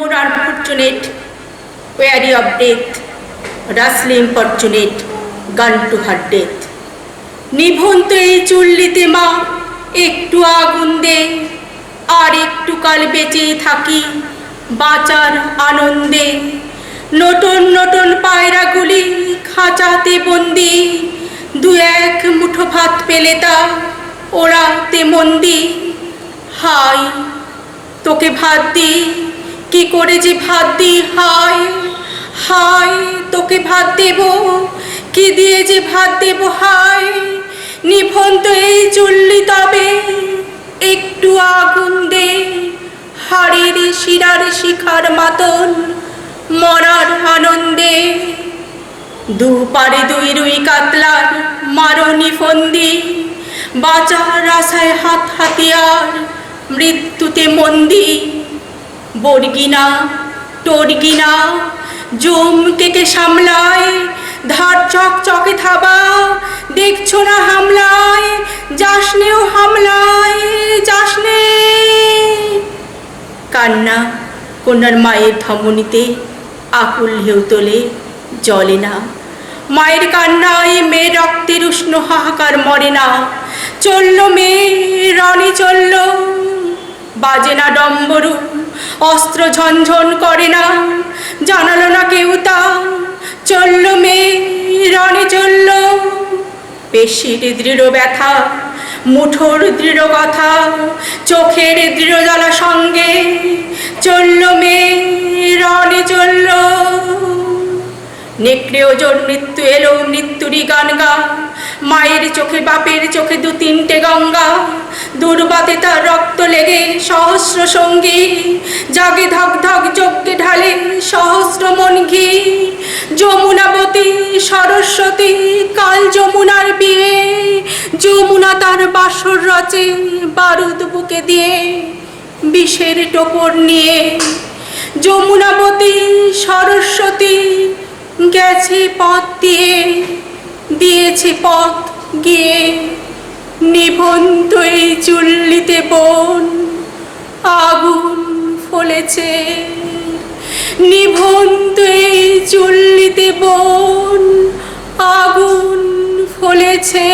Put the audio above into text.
More unfortunate, weary of death, rustling importunate, gun to her death. নিভন্ত এই চুল্লিতে মা একটু আগুন দে, আর একটু কাল বেঁচে থাকি বাঁচার আনন্দে। নতুন নতুন পায়রাগুলি খাঁচাতে বন্দি, দু এক মুঠো ভাত পেলে তা ওড়াতে মন্দি। হাই তোকে ভাত দি, কি করে যে ভাত দি, হাই হাই তোকে ভাত দেব, কি দিয়ে যে ভাত দেব, হাই নিভন্ত এই চুল্লি তবে একটু আগুন দে, হাড়ের শিরার শিখার মাতন মরার আনন্দে। দুপারে দুই রুই কাতলার মারণি ফন্দি, বাঁচার আশায় হাত হাতিয়ার মৃত্যুতে মন্দি। বর্গিনা টর্গিনা জম কেটে সামলায়, ধার চকচকে থাবা দেখছো না হামলায়, যাসনেও হামলায় যাসনে। কান্না কন্যার মায়ের ধমনীতে আকুল ঢেউ তোলে, জলে না। মায়ের কান্নায় মেয়ের রক্তের উষ্ণ হাহাকার মরে না। চলল মেয়ে রণে চলল, বাজে না ডম্বরু, অস্ত্র ঝনঝন করে না, জানালো না কেউ তা। চলল মেয়ে রণে চলল, পেশির দৃঢ় ব্যথা, মুঠোর দৃঢ় কথা, চোখের দৃঢ় জ্বালা সঙ্গে। চলল মেয়ে রণে চলল, নেকড়ে ওজন মৃত্যু এলো, মৃত্যুরই গান গা। মায়ের চোখে বাপের চোখে দু তিনটে গঙ্গা, দুর্বাতে তার রক্ত লেগে সহস্র সঙ্গী, জাগে ধক ধক যজ্ঞে ঢালে সহস্র মন ঘি। যমুনাবতী সরস্বতী কাল যমুনার বিয়ে, যমুনা তার বাসর রচে বারুদ বুকে দিয়ে, বিষের টোপর নিয়ে। যমুনাবতী সরস্বতী গেছে পথ দিয়ে, দিয়েছে পথ গিয়ে। নিভন্ত এই চুল্লিতে বোন আগুন ফলেছে, নিভন্ত এই চুল্লিতে বোন আগুন ফলেছে।